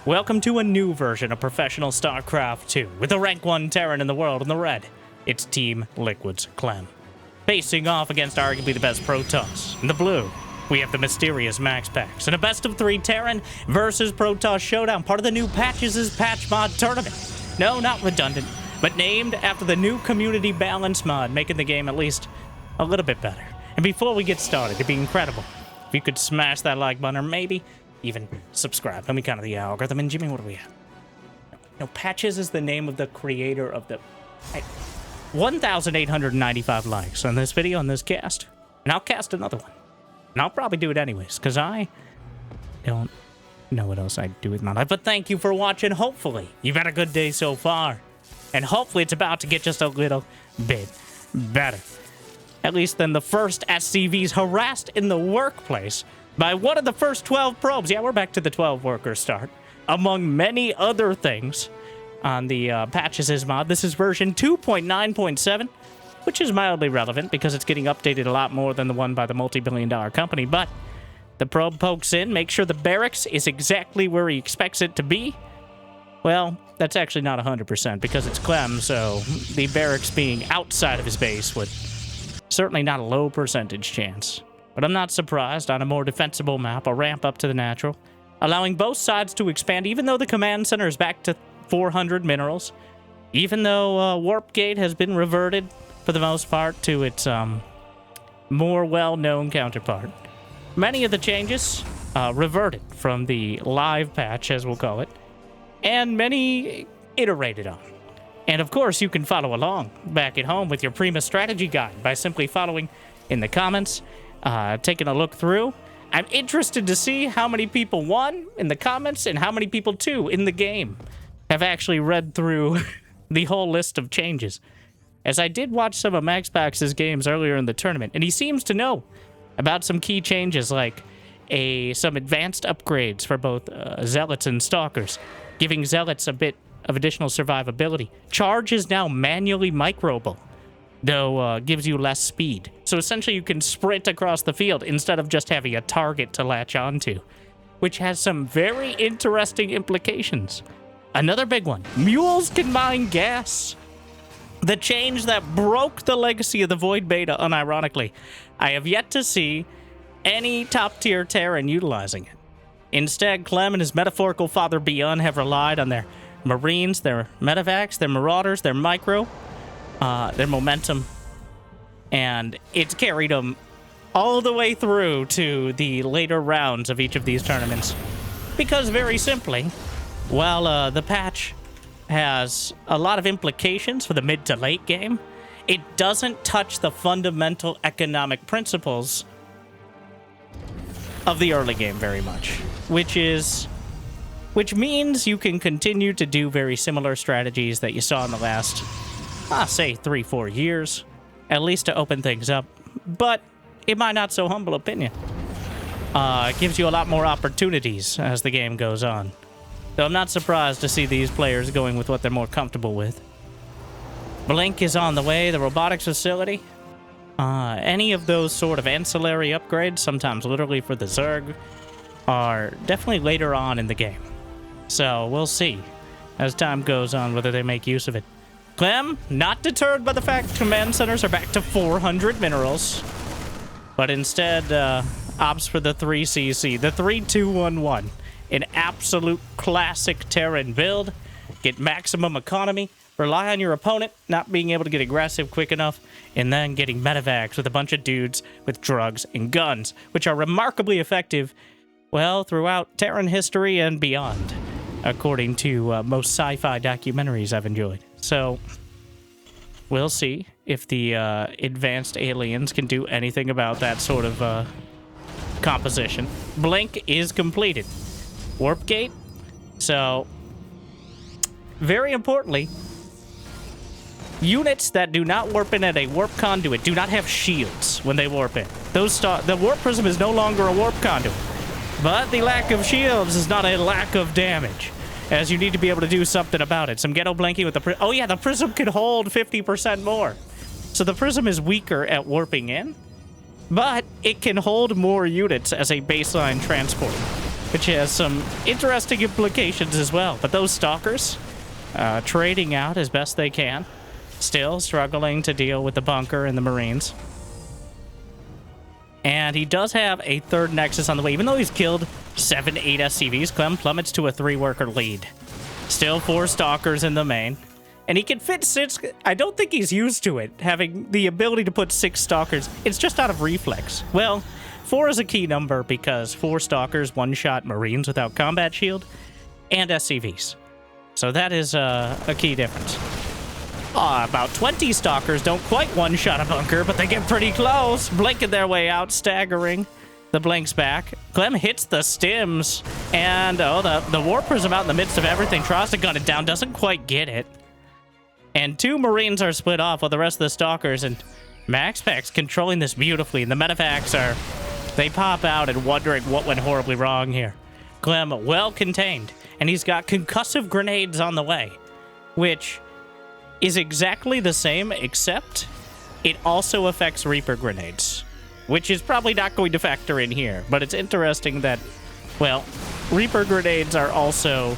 Welcome to a new version of professional StarCraft 2, with the rank 1 Terran in the world in the red. It's Team Liquid's Clem. Facing off against arguably the best Protoss. In the blue, we have the mysterious MaxPax, and a best of 3 Terran versus Protoss showdown, part of the new PatchesSC Patch Mod tournament. No, not redundant, but named after the new community balance mod, making the game at least a little bit better. And before we get started, it'd be incredible if you could smash that like button, or maybe even subscribe. Let me count the algorithm. And Jimmy, what do we have? No, Patches is the name of the creator of the 1,895 likes on this video, on this cast. And I'll cast another one. And I'll probably do it anyways, because I don't know what else I'd do with my life. But thank you for watching. Hopefully, you've had a good day so far. And hopefully it's about to get just a little bit better. At least than the first SCVs harassed in the workplace by one of the first 12 probes. Yeah, we're back to the 12 worker start. Among many other things on the PatchesSC mod. This is version 2.9.7, which is mildly relevant because it's getting updated a lot more than the one by the multi-billion-dollar company. But the probe pokes in, makes sure the barracks is exactly where he expects it to be. Well, that's actually not 100% because it's Clem, so the barracks being outside of his base would certainly not a low percentage chance. But I'm not surprised. On a more defensible map, a ramp up to the natural, allowing both sides to expand, even though the command center is back to 400 minerals, even though Warp Gate has been reverted, for the most part, to its more well-known counterpart. Many of the changes reverted from the live patch, as we'll call it, and many iterated on. And of course, you can follow along back at home with your Prima strategy guide by simply following in the comments, taking a look through. I'm interested to see how many people, 1, in the comments, and how many people, 2, in the game, have actually read through the whole list of changes. As I did watch some of MaxPax's games earlier in the tournament, and he seems to know about some key changes like some advanced upgrades for both Zealots and Stalkers, giving Zealots a bit of additional survivability. Charge is now manually microable, though gives you less speed. So essentially you can sprint across the field instead of just having a target to latch onto, which has some very interesting implications. Another big one, mules can mine gas. The change that broke the legacy of the Void Beta, unironically. I have yet to see any top-tier Terran utilizing it. Instead, Clem and his metaphorical father ByuN have relied on their Marines, their Medevacs, their Marauders, their Micro, their Momentum, and it's carried them all the way through to the later rounds of each of these tournaments. Because very simply, while the patch has a lot of implications for the mid to late game, it doesn't touch the fundamental economic principles of the early game very much, which means you can continue to do very similar strategies that you saw in the last, say, 3-4 years, at least to open things up. But in my not so humble opinion, it gives you a lot more opportunities as the game goes on. Though I'm not surprised to see these players going with what they're more comfortable with. Blink is on the way, the robotics facility. Any of those sort of ancillary upgrades, sometimes literally for the Zerg, are definitely later on in the game. So we'll see as time goes on whether they make use of it. Clem, not deterred by the fact command centers are back to 400 minerals, but instead opts for the 3CC, the 3211. An absolute classic Terran build. Get maximum economy. Rely on your opponent not being able to get aggressive quick enough, and then getting medevacs with a bunch of dudes with drugs and guns, which are remarkably effective, well, throughout Terran history and beyond, according to most sci-fi documentaries I've enjoyed. So, we'll see if the advanced aliens can do anything about that sort of composition. Blink is completed. Warp Gate. So, very importantly, units that do not warp in at a warp conduit do not have shields when they warp in. The warp prism is no longer a warp conduit. But the lack of shields is not a lack of damage, as you need to be able to do something about it. Some ghetto blanking with the prism. Oh yeah, the prism can hold 50% more. So the prism is weaker at warping in, but it can hold more units as a baseline transport. which has some interesting implications as well. But those Stalkers, trading out as best they can, still struggling to deal with the bunker and the Marines. And he does have a third Nexus on the way. Even though he's killed 7, 8 SCVs, Clem plummets to a 3-worker lead. Still 4 Stalkers in the main. And he can fit 6. I don't think he's used to it, having the ability to put 6 Stalkers. It's just out of reflex. Well, 4 is a key number because 4 Stalkers one-shot Marines without combat shield and SCVs. So that is a key difference. About 20 Stalkers don't quite one-shot a bunker, but they get pretty close, blinking their way out, staggering the blinks back. Clem hits the stims, and the Warp Prism out in the midst of everything, tries to gun it down, doesn't quite get it. And 2 Marines are split off with the rest of the Stalkers, and MaxPax controlling this beautifully, and the Medevacs they pop out and wondering what went horribly wrong here. Clem well contained, and he's got concussive grenades on the way, which is exactly the same, except it also affects Reaper grenades, which is probably not going to factor in here. But it's interesting that, well, Reaper grenades are also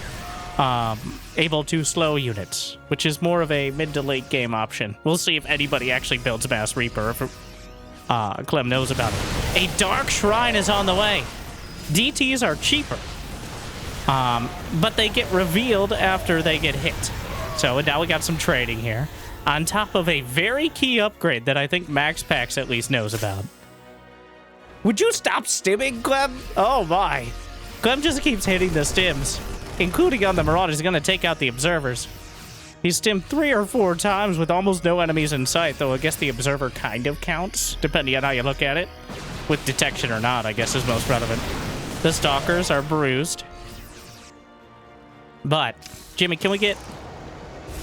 able to slow units, which is more of a mid to late game option. We'll see if anybody actually builds Mass Reaper, if Clem knows about it. A Dark Shrine is on the way. DTs are cheaper, but they get revealed after they get hit. So now we got some trading here, on top of a very key upgrade that I think MaxPax at least knows about. Would you stop stimming, Clem? Oh my. Clem just keeps hitting the stims, including on the Marauders. He's going to take out the Observers. He's stimmed 3 or 4 times with almost no enemies in sight, though I guess the Observer kind of counts, depending on how you look at it. With detection or not, I guess, is most relevant. The Stalkers are bruised. But, Jimmy, can we get...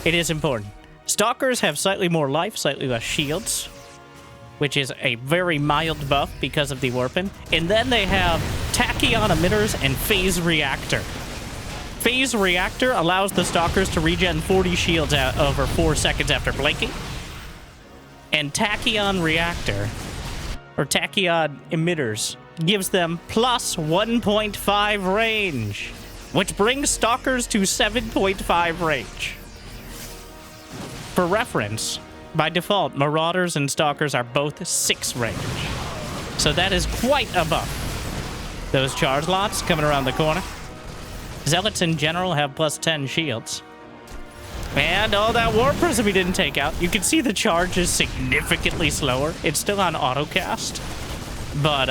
It is important. Stalkers have slightly more life, slightly less shields, which is a very mild buff because of the Warpin. And then they have Tachyon Emitters and Phase Reactor. Phase Reactor allows the Stalkers to regen 40 shields over 4 seconds after blinking. And Tachyon Reactor, or Tachyon Emitters, gives them plus 1.5 range, which brings Stalkers to 7.5 range. For reference, by default, Marauders and Stalkers are both 6 range. So that is quite a buff. Those charge lots coming around the corner. Zealots in general have plus 10 shields. And that Warp Prism he didn't take out. You can see the charge is significantly slower. It's still on autocast, but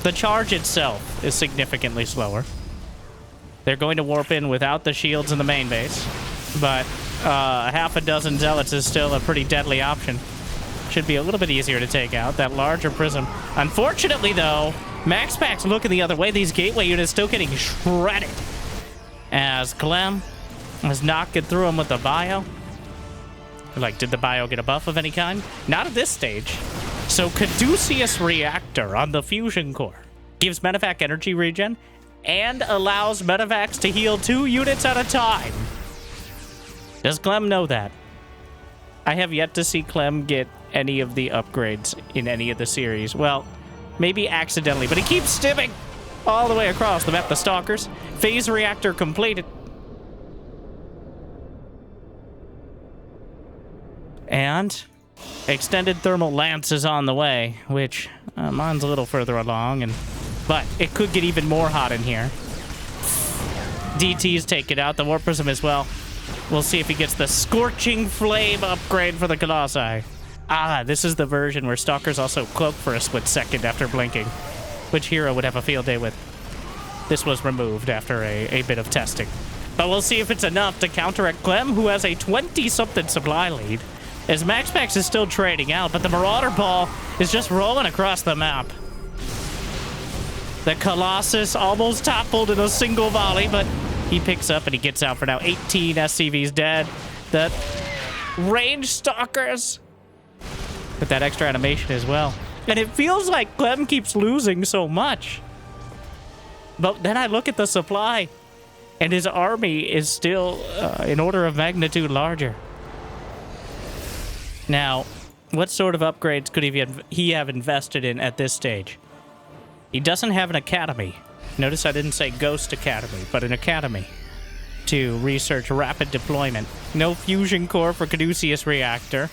the charge itself is significantly slower. They're going to warp in without the shields in the main base, but half a dozen Zealots is still a pretty deadly option. Should be a little bit easier to take out. That larger Prism. Unfortunately, though, MaxPax looking the other way. These Gateway units still getting shredded, as Clem is knocking through them with the bio. Like, did the bio get a buff of any kind? Not at this stage. So Caduceus Reactor on the Fusion Core gives Medevac energy regen and allows Medevacs to heal 2 units at a time. Does Clem know that? I have yet to see Clem get any of the upgrades in any of the series. Well, maybe accidentally, but he keeps stimming all the way across the map. The Stalkers. Phase Reactor completed. And Extended Thermal Lance is on the way, which mine's a little further along, but it could get even more hot in here. DT's take it out. The Warp Prism as well. We'll see if he gets the Scorching Flame upgrade for the Colossi. This is the version where Stalkers also cloak for a split second after blinking. Which hero would have a field day with? This was removed after a bit of testing. But we'll see if it's enough to counteract Clem, who has a 20-something supply lead, as MaxPax is still trading out, but the Marauder Ball is just rolling across the map. The Colossus almost toppled in a single volley, but he picks up and he gets out for now. 18 SCVs dead. The range Stalkers with that extra animation as well. And it feels like Clem keeps losing so much. But then I look at the supply, and his army is still an order of magnitude larger. Now, what sort of upgrades could he have invested in at this stage? He doesn't have an academy, Notice I didn't say Ghost Academy, but an academy to research rapid deployment. No fusion core for Caduceus reactor.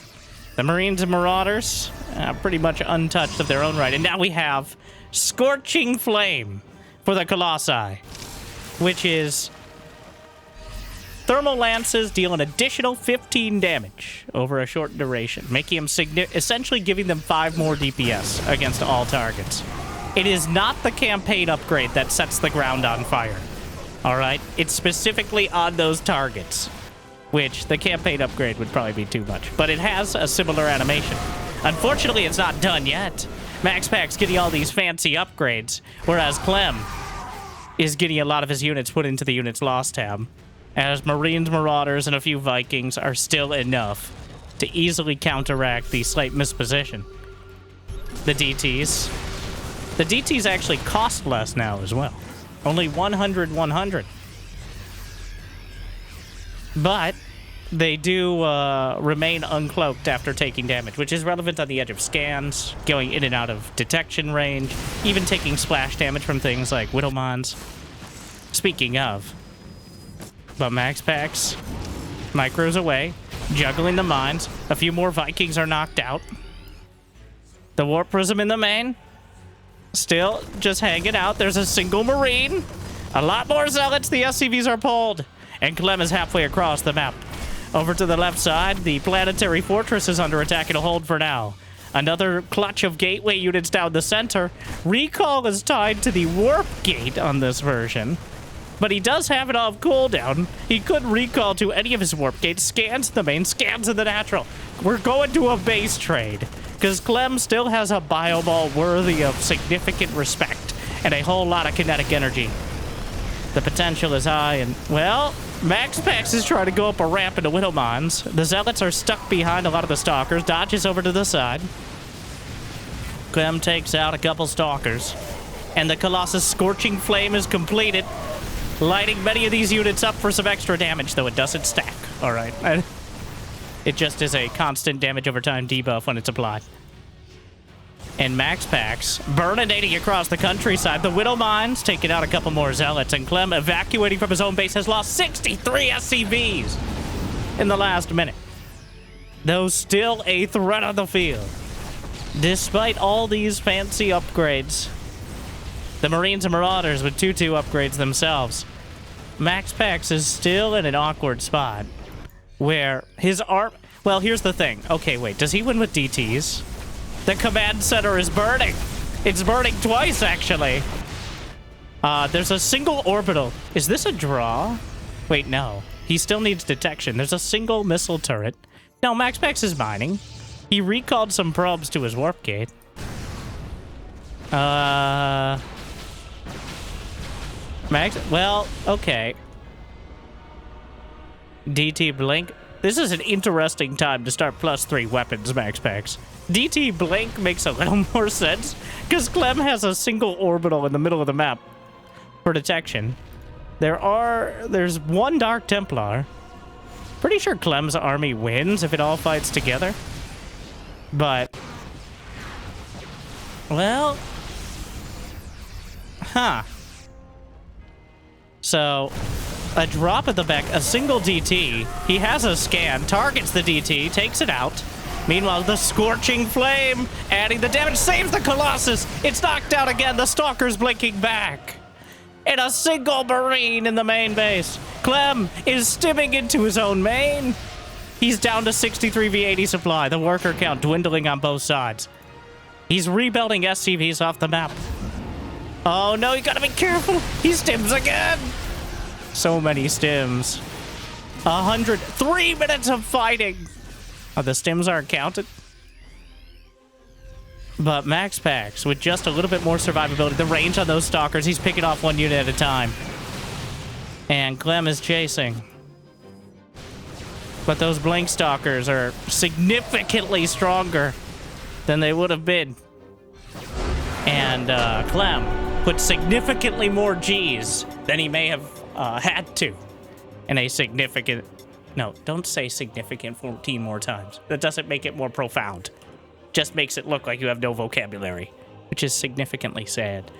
The Marines and Marauders, pretty much untouched of their own right. And now we have Scorching Flame for the Colossi, which is thermal lances deal an additional 15 damage over a short duration, making them essentially giving them 5 more DPS against all targets. It is not the campaign upgrade that sets the ground on fire. All right? It's specifically on those targets, which the campaign upgrade would probably be too much. But it has a similar animation. Unfortunately, it's not done yet. MaxPax getting all these fancy upgrades, whereas Clem is getting a lot of his units put into the units lost tab, as Marines, Marauders, and a few Vikings are still enough to easily counteract the slight misposition. The DTs. The DTs actually cost less now as well. Only 100. But they do remain uncloaked after taking damage, which is relevant on the edge of scans, going in and out of detection range, even taking splash damage from things like Widowmons. Speaking of, but MaxPax micros away, juggling the mines. A few more Vikings are knocked out. The Warp Prism in the main. Still just hanging out. There's a single Marine. A lot more Zealots. The SCVs are pulled. And Clem is halfway across the map. Over to the left side, the Planetary Fortress is under attack and a hold for now. Another clutch of Gateway units down the center. Recall is tied to the Warp Gate on this version. But he does have it off cooldown. He could recall to any of his Warp Gates. Scans in the main, scans in the natural. We're going to a base trade, because Clem still has a bioball worthy of significant respect and a whole lot of kinetic energy. The potential is high, and, well, MaxPax is trying to go up a ramp into Widowmons. The Zealots are stuck behind a lot of the Stalkers. Dodges over to the side. Clem takes out a couple Stalkers. And the Colossus Scorching Flame is completed, lighting many of these units up for some extra damage, though it doesn't stack. All right. It just is a constant damage over time debuff when it's applied. And MaxPax burninating across the countryside. The Widowmines taking out a couple more Zealots, and Clem evacuating from his own base has lost 63 SCVs in the last minute. Though still a threat on the field. Despite all these fancy upgrades, the Marines and Marauders with 2-2 upgrades themselves, MaxPax is still in an awkward spot where his arm... Well, here's the thing. Okay, wait. Does he win with DTs? The command center is burning. It's burning twice, actually. There's a single orbital. Is this a draw? Wait, no. He still needs detection. There's a single missile turret. No, MaxPax is mining. He recalled some probes to his warp gate. Well, okay. DT Blink. This is an interesting time to start +3 weapons, MaxPax. DT Blink makes a little more sense, because Clem has a single orbital in the middle of the map for detection. There's one Dark Templar. Pretty sure Clem's army wins if it all fights together. But, well, so, a drop at the back, a single DT. He has a scan, targets the DT, takes it out. Meanwhile, the Scorching Flame, adding the damage, saves the Colossus. It's knocked out again. The Stalker's blinking back. And a single Marine in the main base. Clem is stimming into his own main. He's down to 63 V80 supply. The worker count dwindling on both sides. He's rebuilding SCVs off the map. Oh no, you gotta be careful. He stims again. So many stims. 3 minutes of fighting. Oh, the stims aren't counted. But MaxPax, with just a little bit more survivability, the range on those Stalkers, he's picking off one unit at a time. And Clem is chasing. But those Blink Stalkers are significantly stronger than they would have been. And Clem put significantly more Gs than he may have had to in a significant... No, don't say significant 14 more times. That doesn't make it more profound. Just makes it look like you have no vocabulary, which is significantly sad.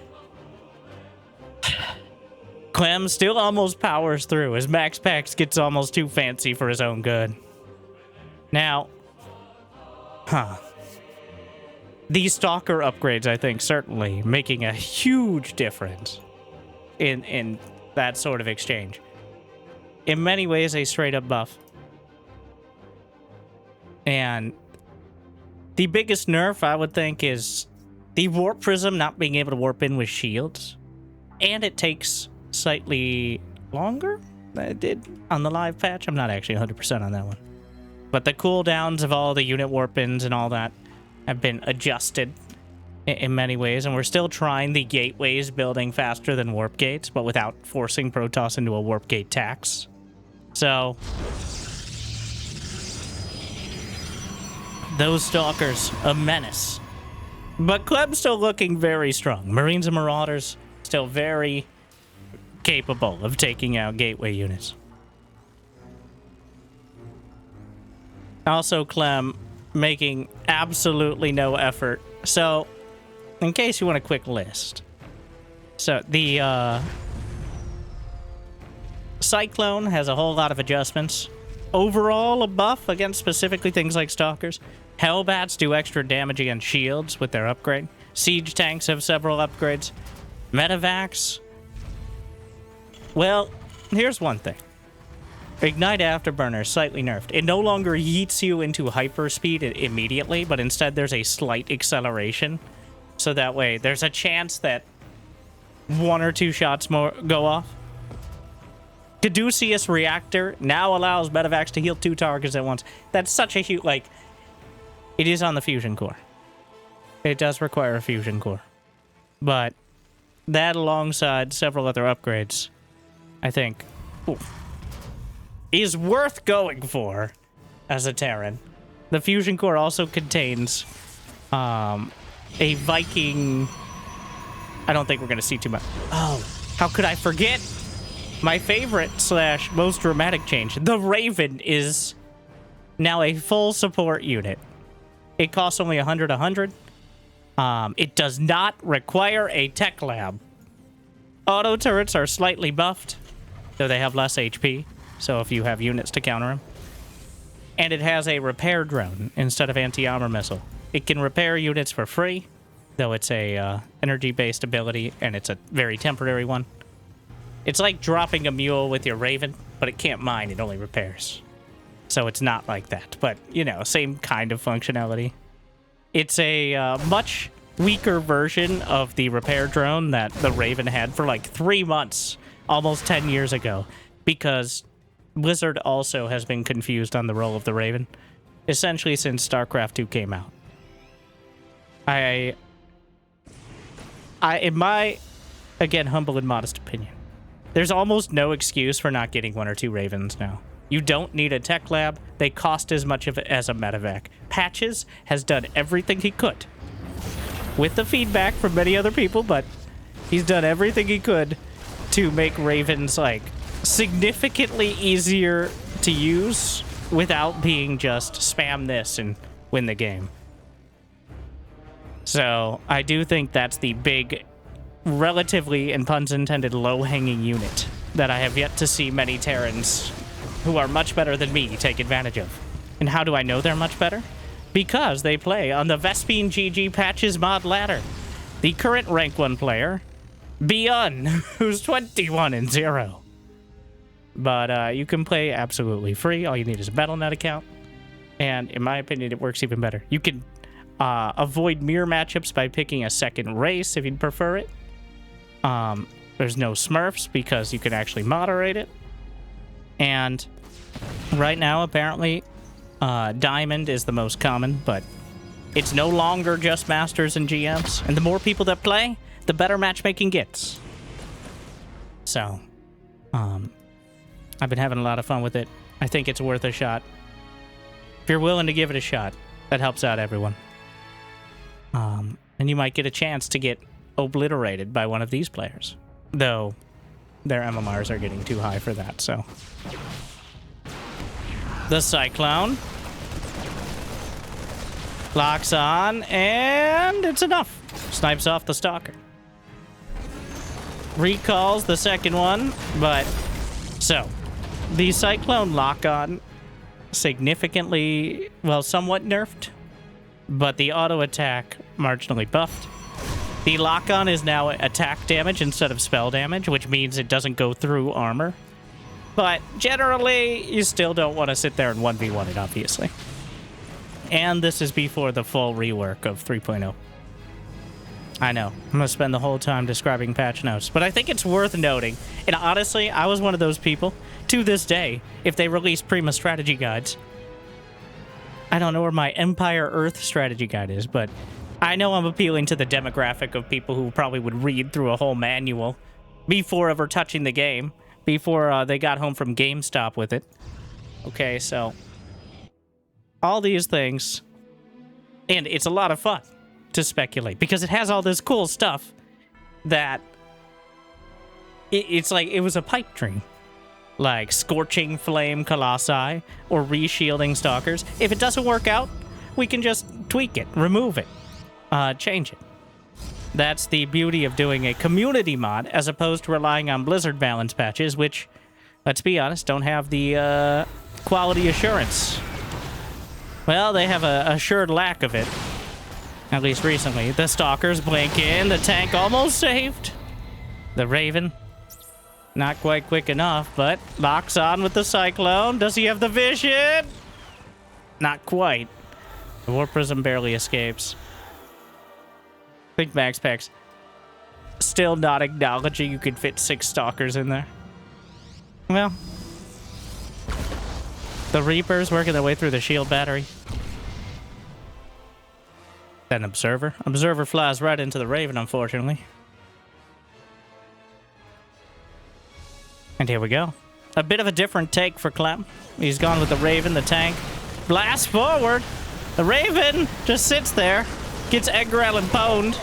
Clem still almost powers through as MaxPax gets almost too fancy for his own good. Now, these Stalker upgrades, I think, certainly making a huge difference in that sort of exchange. In many ways, a straight-up buff. And the biggest nerf, I would think, is the Warp Prism not being able to warp in with shields. And it takes slightly longer than it did on the live patch. I'm not actually 100% on that one. But the cooldowns of all the unit warp-ins and all that have been adjusted in many ways. And we're still trying the gateways building faster than warp gates, but without forcing Protoss into a warp gate tax. So those Stalkers, a menace. But Clem's still looking very strong. Marines and Marauders still very capable of taking out gateway units. Also, Clem making absolutely no effort. So, in case you want a quick list. So, the Cyclone has a whole lot of adjustments. Overall, a buff against specifically things like Stalkers. Hellbats do extra damage against shields with their upgrade. Siege tanks have several upgrades. Medivacs. Well, here's one thing. Ignite Afterburner is slightly nerfed. It no longer yeets you into hyperspeed immediately, but instead there's a slight acceleration. So that way, there's a chance that 1 or 2 shots more go off. Caduceus Reactor now allows Medivacs to heal 2 targets at once. That's such a huge, like, it is on the fusion core. It does require a fusion core. But that alongside several other upgrades, I think, is worth going for as a Terran. The fusion core also contains a Viking. I don't think we're going to see too much. Oh, how could I forget? My favorite / most dramatic change. The Raven is now a full support unit. It costs only 100. It does not require a tech lab. Auto turrets are slightly buffed, though they have less HP, so if you have units to counter them. And it has a repair drone instead of anti-armor missile. It can repair units for free, though it's a energy-based ability, and it's a very temporary one. It's like dropping a mule with your Raven, but it can't mine, it only repairs. So it's not like that, but, you know, same kind of functionality. It's a much weaker version of the repair drone that the Raven had for like 3 months, almost 10 years ago, because Blizzard also has been confused on the role of the Raven, essentially since StarCraft 2 came out. In my, again, humble and modest opinion, there's almost no excuse for not getting 1 or 2 Ravens now. You don't need a tech lab. They cost as much of it as a medevac. Patches has done everything he could, with the feedback from many other people, but he's done everything he could to make Ravens, like, significantly easier to use without being just spam this and win the game. So I do think that's the big, relatively, and puns intended, low-hanging unit that I have yet to see many Terrans who are much better than me take advantage of. And how do I know they're much better? Because they play on the Vespine GG Patches mod ladder. The current rank 1 player, ByuN, who's 21-0. But you can play absolutely free. All you need is a Battle.net account. And in my opinion, it works even better. You can avoid mirror matchups by picking a second race if you'd prefer it. There's no Smurfs because you can actually moderate it. And right now, apparently, Diamond is the most common, but it's no longer just Masters and GMs. And the more people that play, the better matchmaking gets. So, I've been having a lot of fun with it. I think it's worth a shot. If you're willing to give it a shot, that helps out everyone. And you might get a chance to get obliterated by one of these players. Though, their MMRs are getting too high for that, so. The Cyclone locks on, and it's enough. Snipes off the Stalker. recalls the second one, but... So, the Cyclone lock-on significantly, well, somewhat nerfed, but the auto-attack marginally buffed. The lock-on is now attack damage instead of spell damage, which means it doesn't go through armor. But generally, you still don't want to sit there and 1v1 it, obviously. And this is before the full rework of 3.0. I know, I'm going to spend the whole time describing patch notes, but I think it's worth noting. And honestly, I was one of those people, to this day, if they release Prima strategy guides. I don't know where my Empire Earth strategy guide is, but I know I'm appealing to the demographic of people who probably would read through a whole manual before ever touching the game, before they got home from GameStop with it. Okay, so all these things, and it's a lot of fun to speculate because it has all this cool stuff that it's like it was a pipe dream, like Scorching Flame Colossi or Reshielding Stalkers. If it doesn't work out, we can just tweak it, remove it, change it. That's the beauty of doing a community mod as opposed to relying on Blizzard balance patches, which, let's be honest, don't have the quality assurance. Well, they have a assured lack of it, at least recently. The Stalkers blink in, the tank almost saved. The Raven, not quite quick enough, but locks on with the Cyclone. Does he have the vision? Not quite. The War Prism barely escapes. I think MaxPax still not acknowledging you could fit 6 Stalkers in there. Well, the Reapers working their way through the shield battery. Then Observer. Observer flies right into the Raven, unfortunately. And here we go. A bit of a different take for Clem. He's gone with the Raven, the tank. Blast forward. The Raven just sits there. Gets Eggrel and pwned.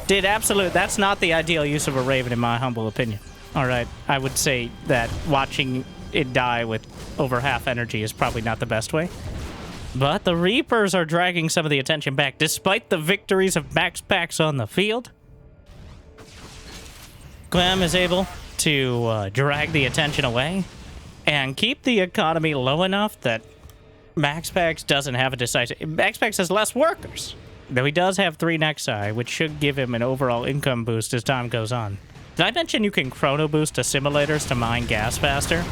Did absolute... That's not the ideal use of a Raven, in my humble opinion. Alright, I would say that watching it die with over half energy is probably not the best way. But the Reapers are dragging some of the attention back, despite the victories of MaxPax on the field. Clem is able to drag the attention away and keep the economy low enough that MaxPax doesn't have a decisive... MaxPax has less workers, though he does have 3 Nexi, which should give him an overall income boost as time goes on. Did I mention you can chrono boost assimilators to mine gas faster?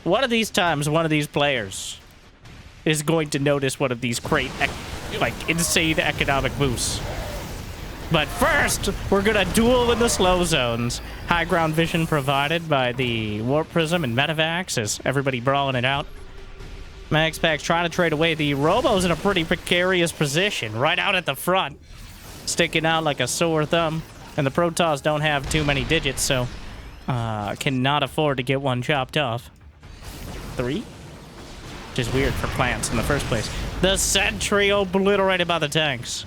One of these times, one of these players is going to notice one of these great, like, insane economic boosts. But first, we're gonna duel in the slow zones. High ground vision provided by the Warp Prism and Medivacs as everybody brawling it out. MaxPax trying to trade away. The Robo's in a pretty precarious position, right out at the front, sticking out like a sore thumb. And the Protoss don't have too many digits, so cannot afford to get one chopped off. 3? Which is weird for plants in the first place. The Sentry obliterated by the tanks.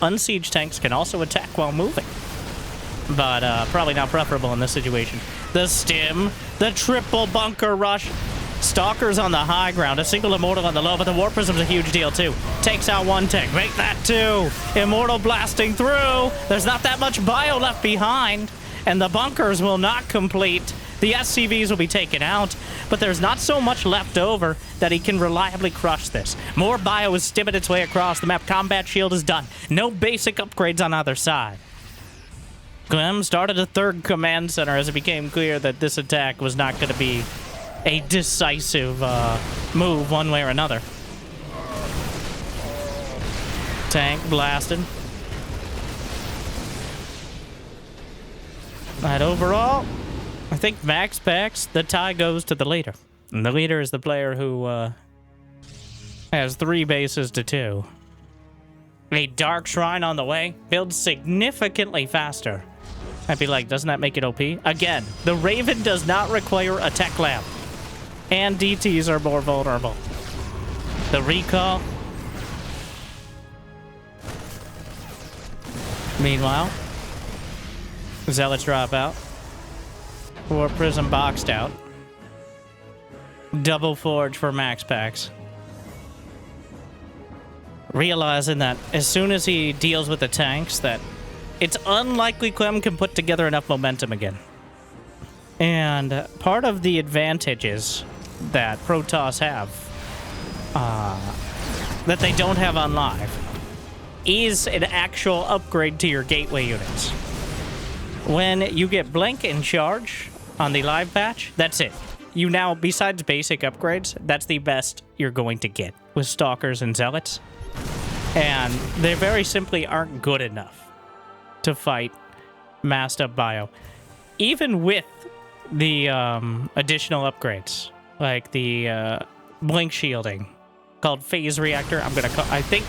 Unsieged tanks can also attack while moving, but probably not preferable in this situation. The Stim, the triple bunker rush. Stalkers on the high ground, a single Immortal on the low, but the Warp Prism's a huge deal too. Takes out 1 tank, make that 2. Immortal blasting through. There's not that much bio left behind, and the bunkers will not complete. The SCVs will be taken out, but there's not so much left over that he can reliably crush this. More bio is stimming its way across the map. Combat shield is done. No basic upgrades on either side. Clem started a 3rd command center as it became clear that this attack was not going to be a decisive move one way or another. Tank blasted. But overall, I think MaxPax, the tie goes to the leader. And the leader is the player who has 3 bases to 2. A Dark Shrine on the way, builds significantly faster. I'd be like, doesn't that make it OP? Again, the Raven does not require a tech lab. And DTs are more vulnerable. The recall. Meanwhile, Zealots drop out. Warp Prism boxed out. Double Forge for MaxPax. Realizing that as soon as he deals with the tanks, that it's unlikely Clem can put together enough momentum again. And part of the advantages that Protoss have, that they don't have on live, is an actual upgrade to your gateway units. When you get Blink and Charge on the live patch, that's it. You now, besides basic upgrades, that's the best you're going to get with Stalkers and Zealots. And they very simply aren't good enough to fight massed up bio. Even with the additional upgrades, like the blink shielding, called Phase Reactor. I'm gonna call, I think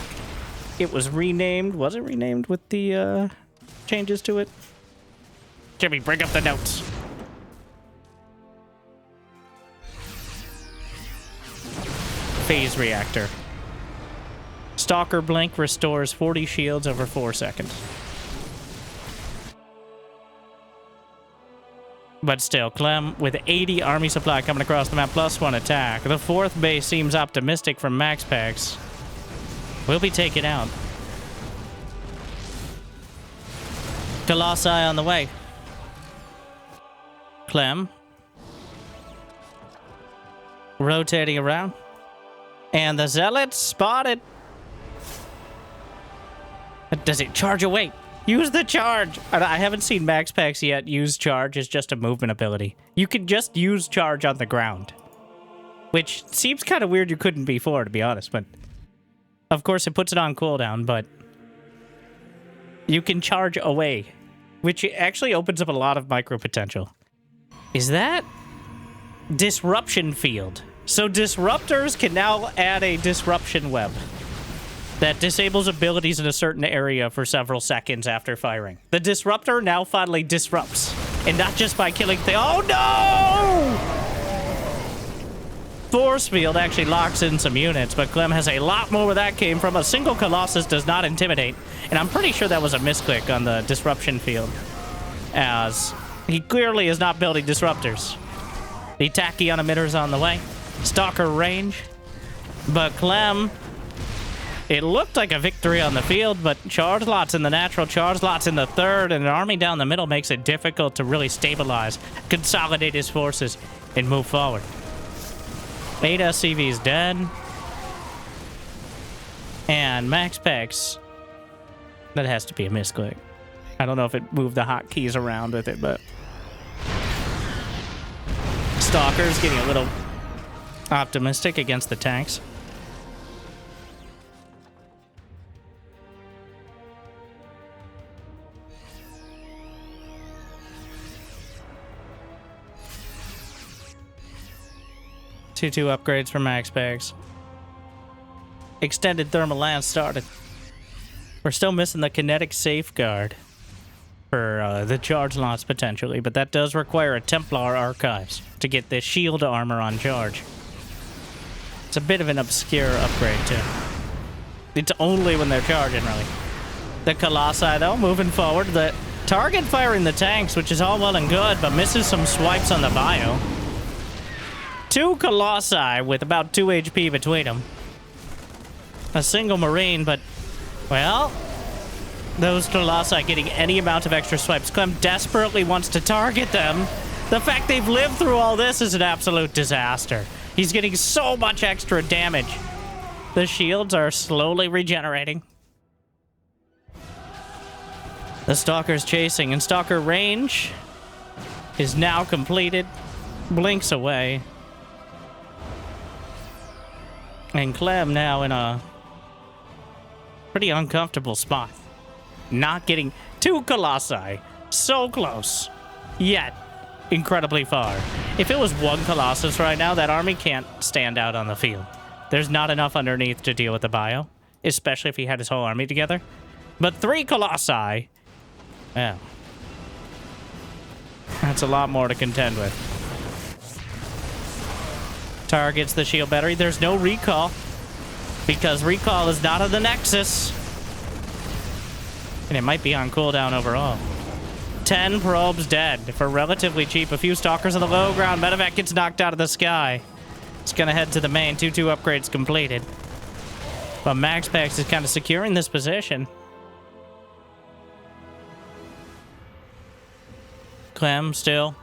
it was renamed. Was it renamed with the changes to it? Jimmy, bring up the notes. Phase Reactor. Stalker Blink restores 40 shields over 4 seconds. But still, Clem, with 80 army supply coming across the map, +1 attack. The 4th base seems optimistic from MaxPax. Will be taken out. Colossi on the way. Clem. Rotating around. And the Zealots spotted. Does it charge away? Use the charge! I haven't seen MaxPax yet use charge as just a movement ability. You can just use charge on the ground. Which seems kind of weird you couldn't before, to be honest, but... Of course, it puts it on cooldown, but... You can charge away. Which actually opens up a lot of micro potential. Is that... Disruption Field. So disruptors can now add a disruption web that disables abilities in a certain area for several seconds after firing. The disruptor now finally disrupts, and not just by killing things. Oh no! Force field actually locks in some units, but Clem has a lot more where that came from. A single Colossus does not intimidate, and I'm pretty sure that was a misclick on the disruption field, as he clearly is not building disruptors. The Tachyon emitter's on the way. Stalker range, but Clem... It looked like a victory on the field, but charge lots in the natural, charge lots in the third, and an army down the middle makes it difficult to really stabilize, consolidate his forces, and move forward. 8 SCVs dead. And MaxPax. That has to be a misclick. I don't know if it moved the hotkeys around with it, but... Stalker's getting a little optimistic against the tanks. Two upgrades for MaxPax. Extended thermal lance started. We're still missing the kinetic safeguard for the charge lots potentially, but that does require a Templar Archives to get the shield armor on charge. It's a bit of an obscure upgrade too. It's only when they're charging, really. The Colossi, though, moving forward. The target firing the tanks, which is all well and good, but misses some swipes on the bio. 2 Colossi with about 2 HP between them. A single Marine, but, well, those Colossi getting any amount of extra swipes. Clem desperately wants to target them. The fact they've lived through all this is an absolute disaster. He's getting so much extra damage. The shields are slowly regenerating. The Stalker's chasing, and Stalker range is now completed. Blinks away. And Clem now in a pretty uncomfortable spot. Not getting 2 Colossi. So close. Yet, incredibly far. If it was 1 Colossus right now, that army can't stand out on the field. There's not enough underneath to deal with the bio. Especially if he had his whole army together. But 3 Colossi... Yeah. That's a lot more to contend with. Targets the shield battery. There's no recall, because recall is not on the Nexus. And it might be on cooldown overall. 10 probes dead for relatively cheap. A few Stalkers on the low ground. Medevac gets knocked out of the sky. It's going to head to the main. 2-2 upgrades completed. But MaxPax is kind of securing this position. Clem still.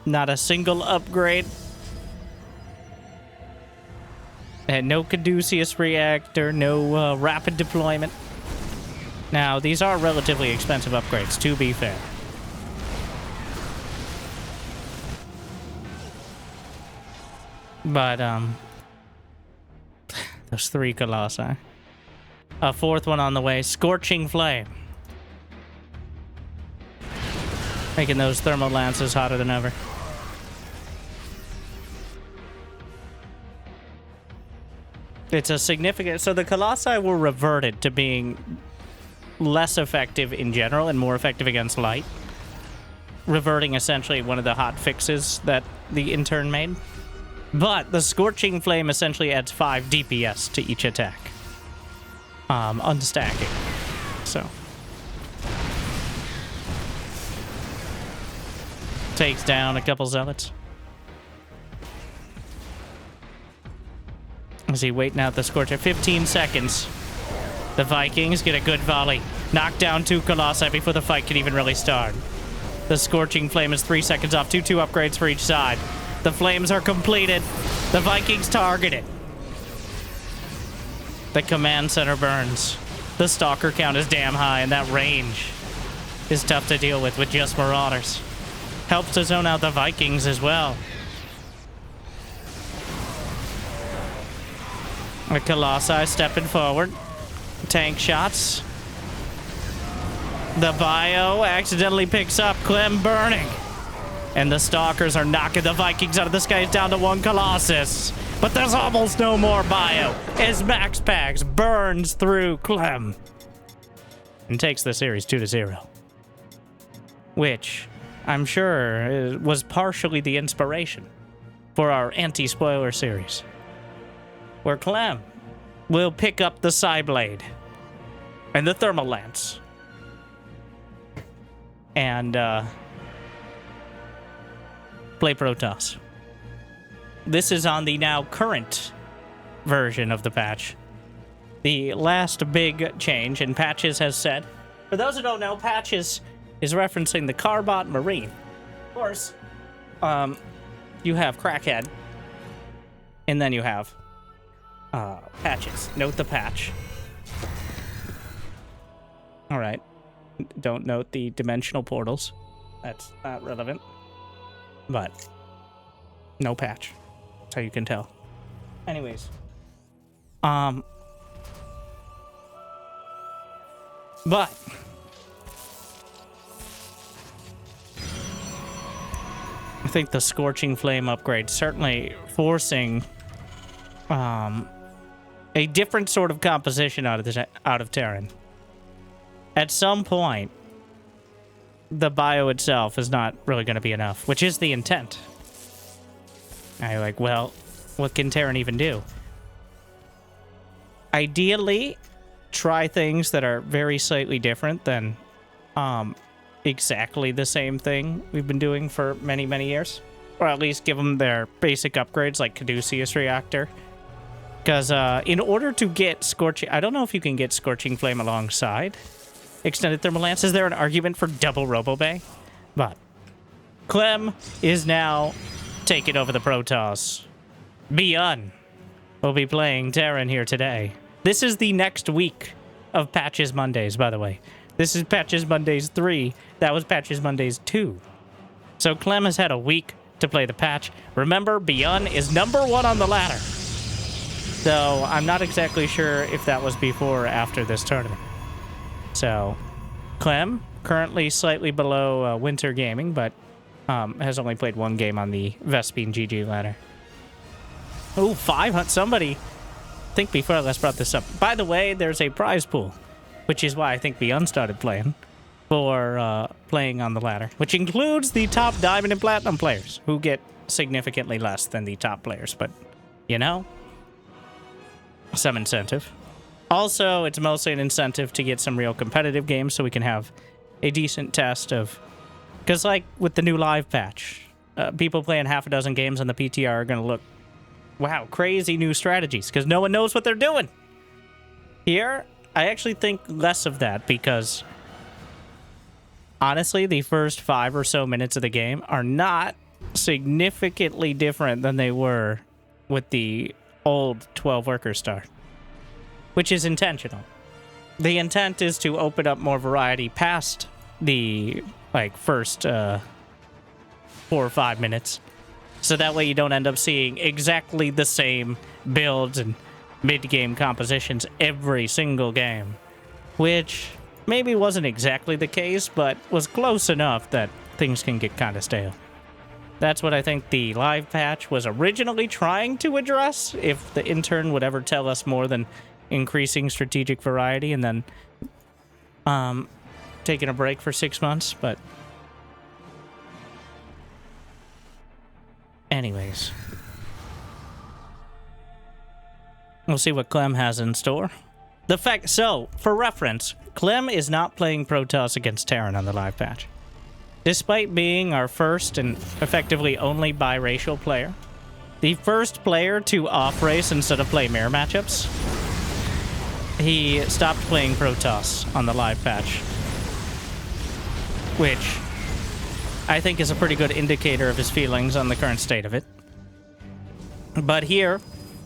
Not a single upgrade. And no Caduceus reactor, no rapid deployment. Now, these are relatively expensive upgrades, to be fair. But, those 3 Colossi. A 4th one on the way, Scorching Flame. Making those thermal lances hotter than ever. It's a significant... So the Colossi were reverted to being less effective in general and more effective against light. Reverting essentially one of the hot fixes that the intern made. But the Scorching Flame essentially adds 5 DPS to each attack. Unstacking. So. Takes down a couple zealots. Is he waiting out the Scorcher? 15 seconds. The Vikings get a good volley. Knock down 2 Colossi before the fight can even really start. The Scorching Flame is 3 seconds off. 2 upgrades for each side. The flames are completed. The Vikings targeted. The command center burns. The stalker count is damn high, and that range is tough to deal with just Marauders. Helps to zone out the Vikings as well. The Colossi stepping forward. Tank shots. The Bio accidentally picks up Clem burning. And the Stalkers are knocking the Vikings out of the skies down to 1 Colossus. But there's almost no more Bio as MaxPax burns through Clem. And takes the series 2-0. Which, I'm sure, was partially the inspiration for our anti-spoiler series. Where Clem will pick up the Psyblade and the Thermal Lance. And, play Protoss. This is on the now current version of the patch. The last big change, and Patches has said, for those who don't know, Patches is referencing the Carbot Marine. Of course, you have Crackhead, and then you have Patches. Note the patch. All right. Don't note the dimensional portals. That's not relevant. But no patch. That's how you can tell. Anyways. But I think the Scorching Flame upgrade certainly forcing a different sort of composition out of Terran. At some point, the bio itself is not really going to be enough, which is the intent. I'm like, well, what can Terran even do? Ideally, try things that are very slightly different than exactly the same thing we've been doing for many, many years. Or at least give them their basic upgrades like Caduceus Reactor. Because in order to get Scorching... I don't know if you can get Scorching Flame alongside Extended Thermal Lance. Is there an argument for double Robo-Bay? But Clem is now taking over the Protoss. ByuN will be playing Terran here today. This is the next week of Patches Mondays, by the way. This is Patches Mondays 3. That was Patches Mondays 2. So Clem has had a week to play the patch. Remember, ByuN is #1 on the ladder. So I'm not exactly sure if that was before or after this tournament. So Clem, currently slightly below Winter Gaming, but has only played 1 game on the Vespine GG ladder. Oh, 500. Somebody, I think before let's brought this up. By the way, there's a prize pool, which is why I think ByuN started playing for playing on the ladder, which includes the top Diamond and Platinum players, who get significantly less than the top players, but you know, some incentive. Also, it's mostly an incentive to get some real competitive games so we can have a decent test of... Because, like, with the new live patch, people playing half a dozen games on the PTR are going to look, wow, crazy new strategies, because no one knows what they're doing. Here, I actually think less of that, because honestly, the first 5 or so minutes of the game are not significantly different than they were with the old 12 worker start, which is intentional. The intent is to open up more variety past the first 4 or 5 minutes, so that way you don't end up seeing exactly the same builds and mid-game compositions every single game, which maybe wasn't exactly the case, but was close enough that things can get kind of stale. That's what I think the live patch was originally trying to address, if the intern would ever tell us more than increasing strategic variety and then taking a break for 6 months, but anyways. We'll see what Clem has in store. So, for reference, Clem is not playing Protoss against Terran on the live patch. Despite being our first and effectively only biracial player, the first player to off-race instead of play mirror matchups, he stopped playing Protoss on the live patch, which I think is a pretty good indicator of his feelings on the current state of it. But here,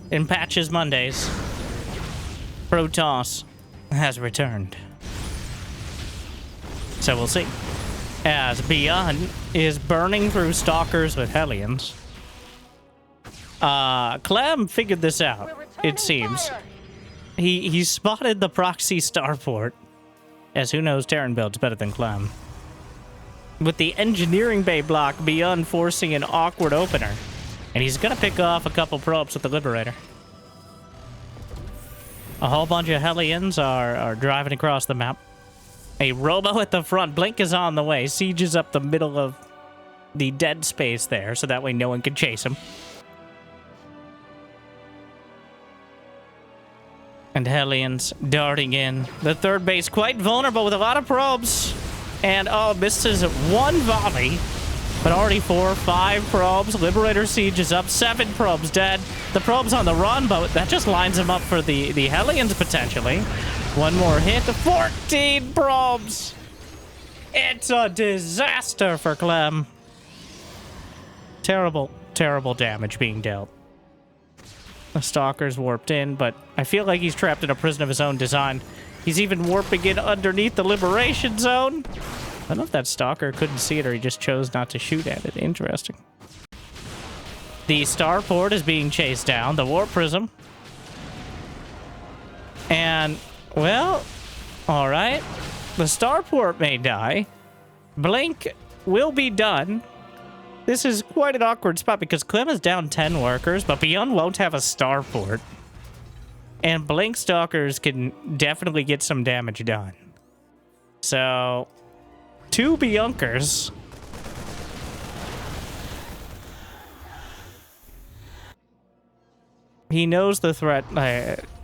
in Patches Mondays, Protoss has returned. So we'll see. As ByuN is burning through Stalkers with Hellions. Clem figured this out, it seems. He spotted the proxy starport, as who knows Terran builds better than Clem. With the engineering bay block, ByuN forcing an awkward opener. And he's gonna pick off a couple probes with the Liberator. A whole bunch of Hellions are driving across the map. A Robo at the front. Blink is on the way. Siege is up the middle of the dead space there, so that way no one can chase him. And Hellions darting in. The third base quite vulnerable with a lot of probes. And, oh, misses one volley. But already 4 or 5 probes. Liberator Siege is up. 7 probes dead. The probes on the run, but that just lines him up for the Hellions, potentially. One more hit. 14 probes! It's a disaster for Clem. Terrible, terrible damage being dealt. The Stalker's warped in, but I feel like he's trapped in a prison of his own design. He's even warping in underneath the Liberation Zone. I don't know if that Stalker couldn't see it or he just chose not to shoot at it. Interesting. The Starport is being chased down. The Warp Prism. And, well, alright. The Starport may die. Blink will be done. This is quite an awkward spot because Clem is down 10 workers, but ByuN won't have a Starport. And Blink Stalkers can definitely get some damage done. So, 2 ByuNkers. He knows the threat.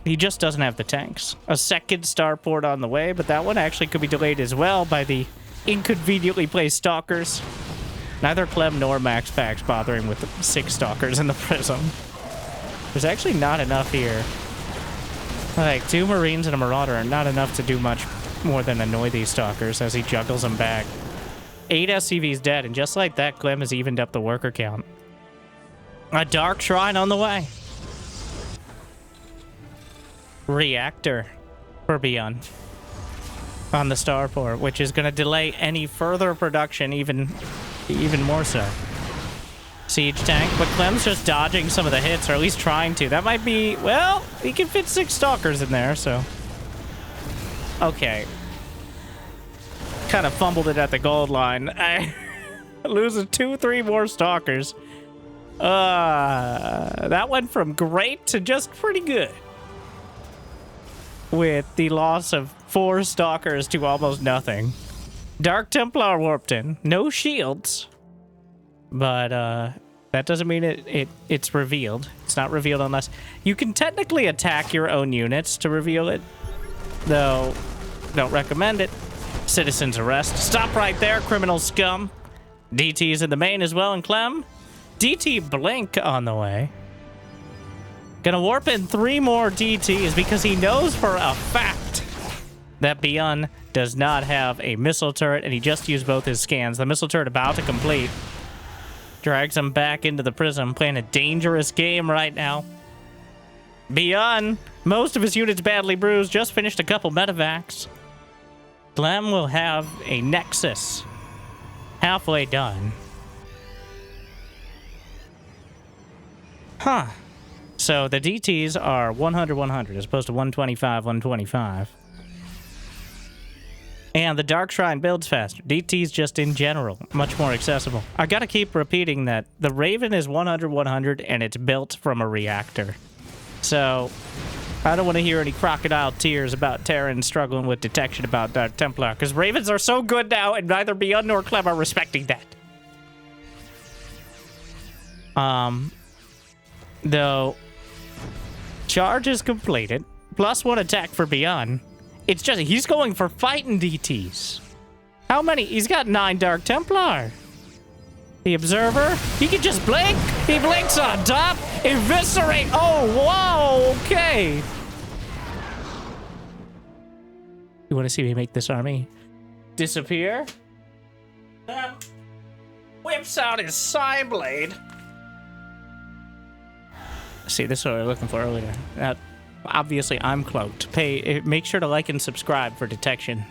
He just doesn't have the tanks. A second Starport on the way, but that one actually could be delayed as well by the inconveniently placed Stalkers. Neither Clem nor MaxPax bothering with the 6 Stalkers in the Prism. There's actually not enough here. Like, 2 Marines and a Marauder are not enough to do much more than annoy these Stalkers as he juggles them back. 8 SCVs dead, and just like that, Clem has evened up the worker count. A Dark Shrine on the way. Reactor for ByuN on the Starport, which is going to delay any further production even more so. Siege tank, but Clem's just dodging some of the hits, or at least trying to. That might be, well, he can fit 6 Stalkers in there, so. Okay. Kind of fumbled it at the gold line. I loses 2-3 more Stalkers. That went from great to just pretty good. With the loss of 4 Stalkers to almost nothing. Dark Templar warped in. No shields. But, that doesn't mean it's revealed. It's not revealed unless... You can technically attack your own units to reveal it. Though, don't recommend it. Citizen's arrest. Stop right there, criminal scum. DT is in the main as well, and Clem. DT Blink on the way. Gonna warp in 3 more DTs because he knows for a fact that ByuN does not have a missile turret, and he just used both his scans. The missile turret about to complete. Drags him back into the prism, playing a dangerous game right now. ByuN, most of his units badly bruised, just finished a couple medevacs. Clem will have a Nexus halfway done. Huh. So the DTs are 100-100 as opposed to 125-125. And the Dark Shrine builds faster. DTs just in general, much more accessible. I gotta keep repeating that the Raven is 100-100 and it's built from a reactor. So I don't want to hear any crocodile tears about Terran struggling with detection about Dark Templar, because Ravens are so good now and neither ByuN nor Clem are respecting that. Though charge is completed, +1 attack for ByuN. It's just, he's going for fighting DTs. How many? He's got 9 Dark Templar. The Observer, he can just blink. He blinks on top. Eviscerate. Oh, wow, okay. You want to see me make this army disappear? Whips out his side blade. See, this is what we were looking for earlier. Obviously, I'm cloaked. Make sure to like and subscribe for detection,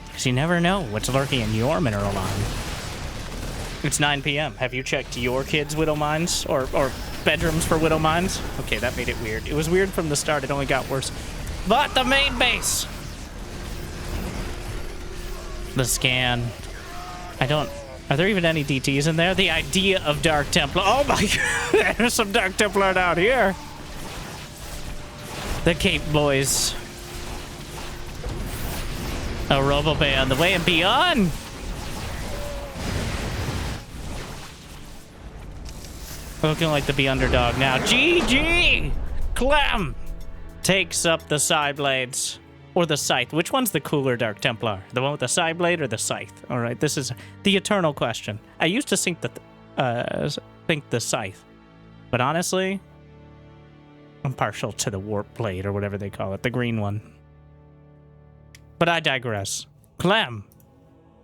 because you never know what's lurking in your mineral line. It's 9 p.m. Have you checked your kids' widow mines or bedrooms for widow mines? Okay, that made it weird. It was weird from the start. It only got worse. But the main base. The scan. Are there even any DTs in there? The idea of Dark Templar. Oh my god, there's some Dark Templar down here. The Cape Boys. A Robobay on the way, and ByuN. Looking like the underdog now. GG! Clem takes up the side blades. Or the scythe. Which one's the cooler Dark Templar? The one with the side blade or the scythe? Alright, this is the eternal question. I used to think the scythe. But honestly, I'm partial to the warp blade or whatever they call it. The green one. But I digress. Clem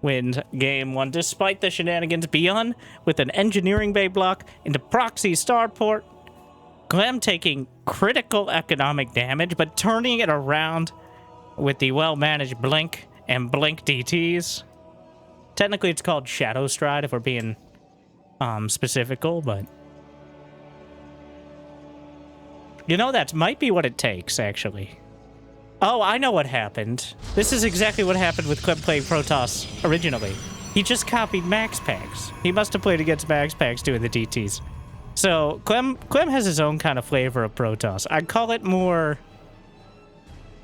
wins game 1 despite the shenanigans. ByuN with an engineering bay block into proxy starport. Clem taking critical economic damage, but turning it around with the well-managed blink and blink DTs. Technically, it's called Shadow Stride if we're being specifical, but you know, that might be what it takes, actually. Oh, I know what happened. This is exactly what happened with Clem playing Protoss originally. He just copied MaxPax. He must have played against MaxPax doing the DTs. So, Clem has his own kind of flavor of Protoss. I'd call it more...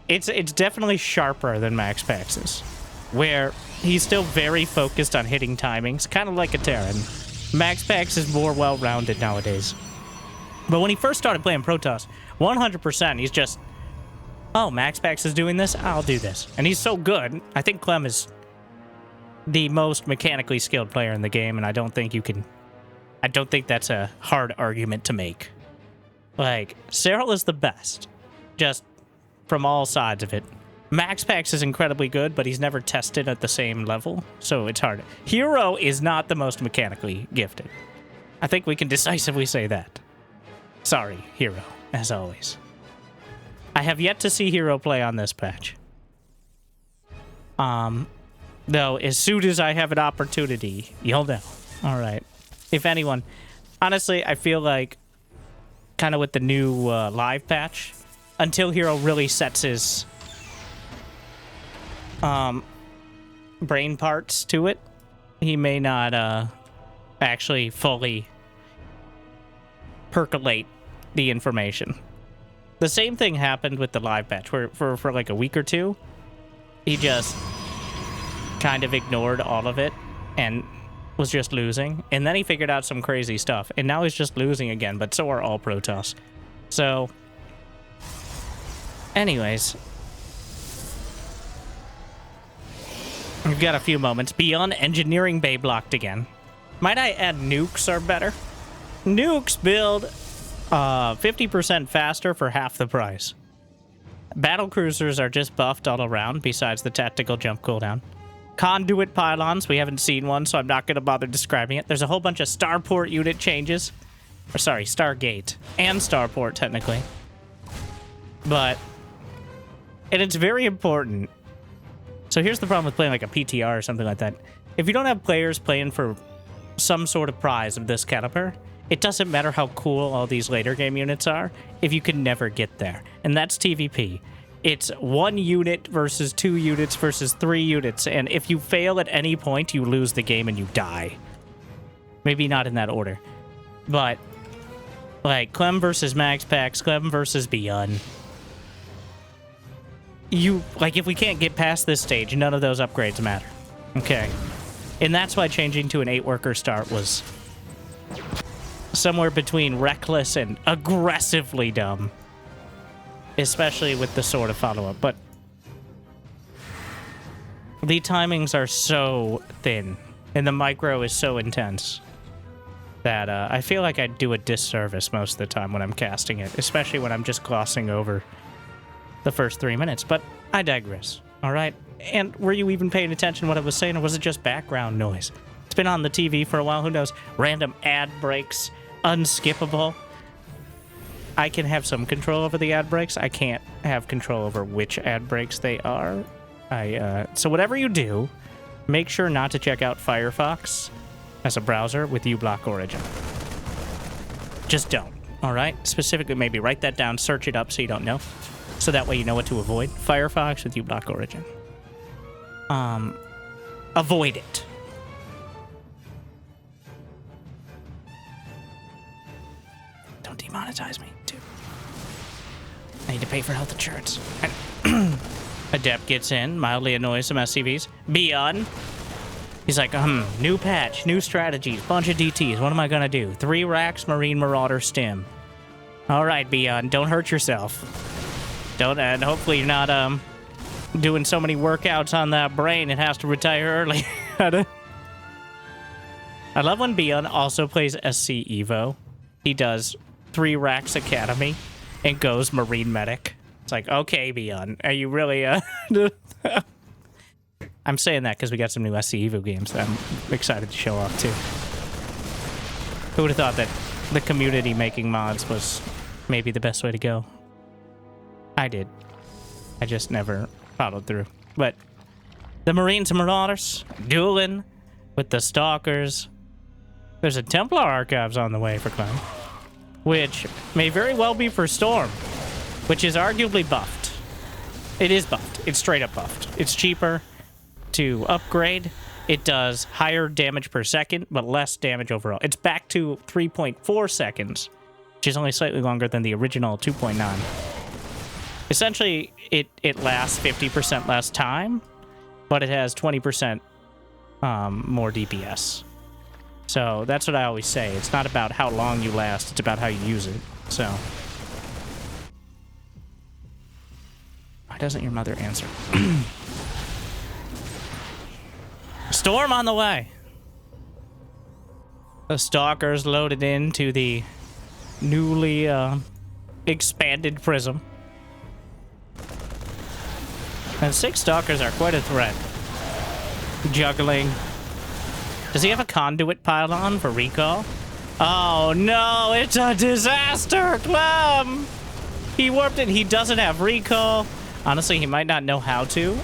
It's definitely sharper than MaxPax's, where he's still very focused on hitting timings, kind of like a Terran. MaxPax is more well-rounded nowadays. But when he first started playing Protoss, 100% he's just, oh, MaxPax is doing this, I'll do this. And he's so good. I think Clem is the most mechanically skilled player in the game, and I don't think that's a hard argument to make. Like, Cyril is the best. Just from all sides of it. MaxPax is incredibly good, but he's never tested at the same level, so it's hard. Hero is not the most mechanically gifted. I think we can decisively say that. Sorry, Hero, as always. I have yet to see Hero play on this patch. Though, as soon as I have an opportunity, you'll know. Alright. If anyone... Honestly, I feel like, kind of with the new live patch, until Hero really sets his brain parts to it, he may not actually fully percolate the information. The same thing happened with the live patch, where for like a week or two, he just kind of ignored all of it and was just losing. And then he figured out some crazy stuff, and now he's just losing again, but so are all Protoss. So... anyways, we've got a few moments. ByuN engineering bay blocked again. Might I add nukes are better? Nukes build 50% faster for half the price. Battle cruisers are just buffed all around, besides the tactical jump cooldown. Conduit pylons, we haven't seen one, so I'm not going to bother describing it. There's a whole bunch of starport unit changes. Or sorry, Stargate. And starport, technically. But... and it's very important. So here's the problem with playing like a PTR or something like that. If you don't have players playing for some sort of prize of this caliber, it doesn't matter how cool all these later game units are if you can never get there. And that's TVP. It's 1 unit versus 2 units versus 3 units. And if you fail at any point, you lose the game and you die. Maybe not in that order. But, like, Clem versus MaxPax, Clem versus ByuN. Like, if we can't get past this stage, none of those upgrades matter. Okay. And that's why changing to an 8-worker start was somewhere between reckless and aggressively dumb. Especially with the sort of follow-up. But the timings are so thin, and the micro is so intense that I feel like I do a disservice most of the time when I'm casting it, especially when I'm just glossing over the first 3 minutes. But I digress, all right? And were you even paying attention to what I was saying, or was it just background noise? It's been on the TV for a while, who knows? Random ad breaks, unskippable. I can have some control over the ad breaks. I can't have control over which ad breaks they are. So whatever you do, make sure not to check out Firefox as a browser with uBlock Origin. Just don't, all right? Specifically, maybe write that down, search it up so you don't know. So that way you know what to avoid. Firefox with uBlock Origin. Avoid it. Don't demonetize me, too. I need to pay for health insurance. Adept gets in, mildly annoys some SCVs. ByuN. He's like, new patch, new strategies, bunch of DTs. What am I gonna do? 3 racks, Marine Marauder Stim. All right, ByuN, don't hurt yourself. Don't, and hopefully you're not, doing so many workouts on that brain it has to retire early. I love when ByuN also plays SC Evo. He does 3 racks Academy and goes Marine Medic. It's like, okay, ByuN, are you really, I'm saying that because we got some new SC Evo games that I'm excited to show off, too. Who would have thought that the community making mods was maybe the best way to go? I did. I just never followed through. But the Marines and Marauders, dueling with the Stalkers. There's a Templar Archives on the way for Clem, which may very well be for Storm, which is arguably buffed. It is buffed. It's straight up buffed. It's cheaper to upgrade. It does higher damage per second, but less damage overall. It's back to 3.4 seconds, which is only slightly longer than the original 2.9. Essentially, it lasts 50% less time, but it has 20% more DPS. So that's what I always say. It's not about how long you last, it's about how you use it. So why doesn't your mother answer? Storm on the way. The Stalkers loaded into the newly expanded prism. And 6 Stalkers are quite a threat. Juggling. Does he have a conduit pylon for recall? Oh no, it's a disaster, Clem! He warped it. He doesn't have recall. Honestly, he might not know how to.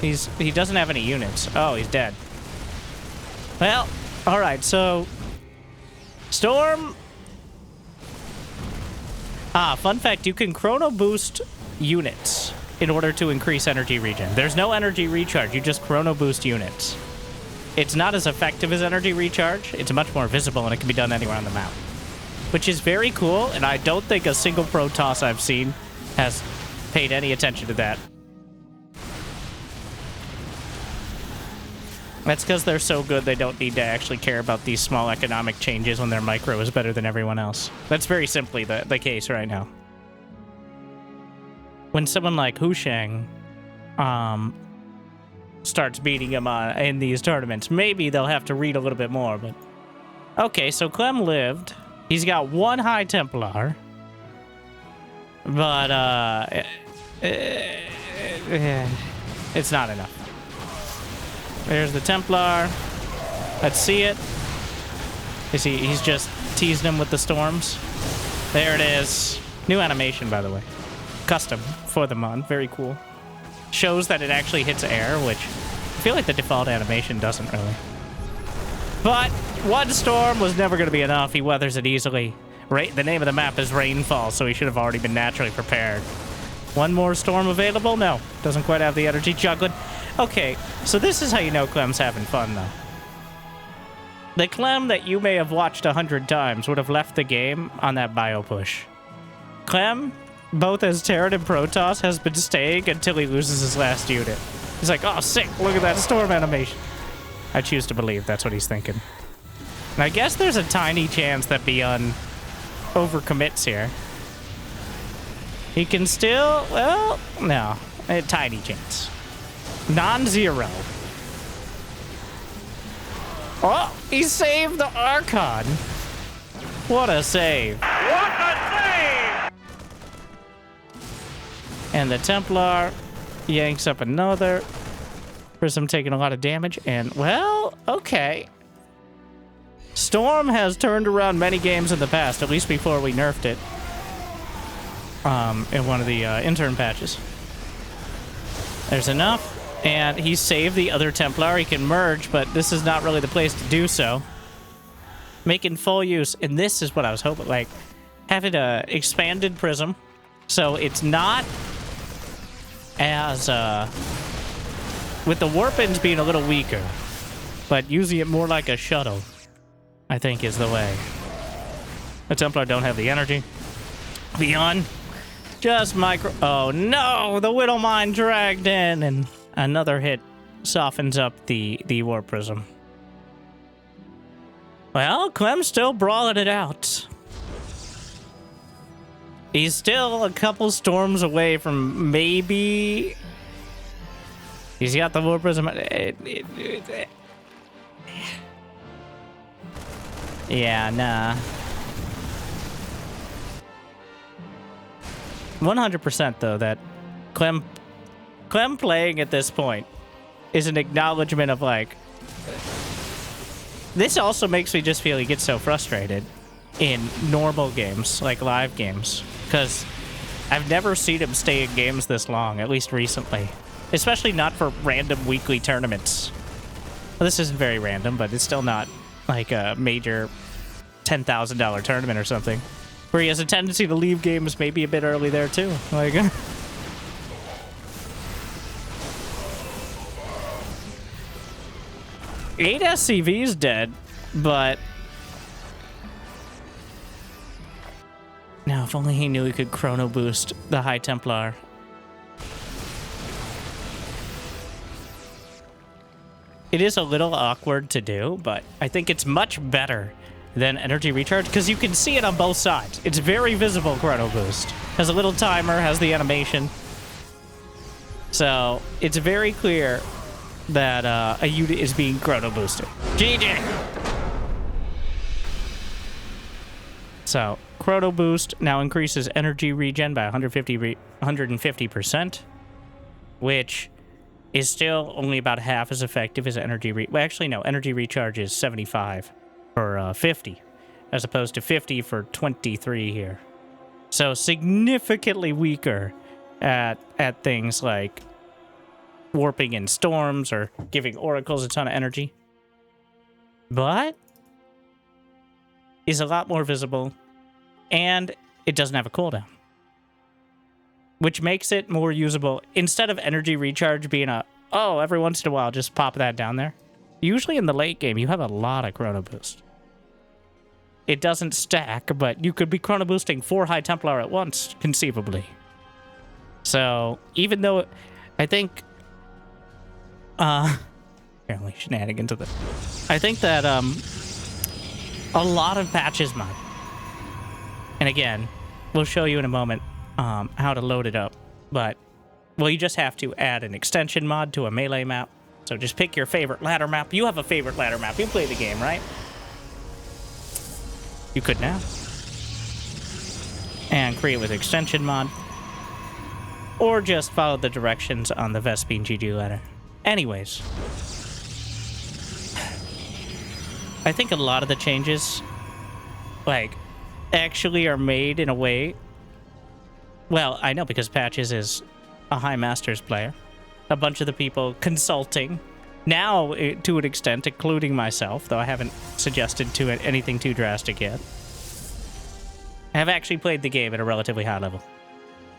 He doesn't have any units. Oh, he's dead. Well, alright, so Storm. Fun fact, you can chrono boost units in order to increase energy regen. There's no energy recharge, you just chrono boost units. It's not as effective as energy recharge. It's much more visible and it can be done anywhere on the map, which is very cool, and I don't think a single Protoss I've seen has paid any attention to that. That's because they're so good they don't need to actually care about these small economic changes when their micro is better than everyone else. That's very simply the case right now. When someone like Husheng starts beating him in these tournaments, maybe they'll have to read a little bit more, but... Okay, so Clem lived. He's got 1 High Templar. But, It's not enough. There's the Templar. Let's see it. You see, he's just teasing him with the storms. There it is. New animation, by the way. Custom for the mod. Very cool. Shows that it actually hits air, which I feel like the default animation doesn't really. But one storm was never going to be enough. He weathers it easily. The name of the map is Rainfall, so he should have already been naturally prepared. One more storm available? No. Doesn't quite have the energy juggling. Okay, so this is how you know Clem's having fun, though. The Clem that you may have watched 100 times would have left the game on that bio push. Clem, both as Terran and Protoss, has been staying until he loses his last unit. He's like, oh, sick, look at that storm animation. I choose to believe that's what he's thinking. And I guess there's a tiny chance that ByuN overcommits here. He can still, well, no, a tiny chance. Non-zero. Oh, he saved the Archon. What a save. What a save! And the Templar yanks up another. Prism taking a lot of damage, and, well, okay. Storm has turned around many games in the past, at least before we nerfed it. In one of the intern patches. There's enough. And he saved the other Templar. He can merge, but this is not really the place to do so. Making full use, and this is what I was hoping, like, having a expanded prism, so it's not as, with the warp-ins being a little weaker, but using it more like a shuttle, I think is the way. The Templar don't have the energy. ByuN, just micro... Oh no! The Whittle Mine dragged in, and another hit softens up the warp prism. Well, Clem's still brawling it out. He's still a couple storms away from maybe... He's got the warp prism. Yeah, nah. 100% though, that Clem playing at this point is an acknowledgement of, like... This also makes me just feel he gets so frustrated in normal games, like live games, because I've never seen him stay in games this long, at least recently. Especially not for random weekly tournaments. Well, this isn't very random, but it's still not like a major $10,000 tournament or something, where he has a tendency to leave games maybe a bit early there too. Like, 8 SCV's dead, but now if only he knew he could chrono boost the High Templar. It is a little awkward to do, but I think it's much better than energy recharge, because you can see it on both sides. It's very visible chrono boost. Has a little timer, has the animation. So it's very clear that a unit is being chrono boosted. GG! So, chrono boost now increases energy regen by 150%, which is still only about half as effective as energy well, actually, no, energy recharge is 75 for 50, as opposed to 50 for 23 here. So, significantly weaker at things like warping in storms or giving oracles a ton of energy, but is a lot more visible, and it doesn't have a cooldown, which makes it more usable. Instead of energy recharge being oh, every once in a while just pop that down there, usually in the late game you have a lot of chrono boost. It doesn't stack, but you could be chrono boosting 4 High Templar at once, conceivably. So even though I think apparently shenanigans of it. I think that a lot of patches mod, and again, we'll show you in a moment how to load it up, but well, you just have to add an extension mod to a melee map. So just pick your favorite ladder map. You have a favorite ladder map. You play the game, right? You could now. And create with extension mod. or just follow the directions on the Vespine GG letter. Anyways, I think a lot of the changes, like, actually are made in a way... Well, I know because Patches is a High Masters player. A bunch of the people consulting. Now, to an extent, including myself, though I haven't suggested to it anything too drastic yet. I have actually played the game at a relatively high level.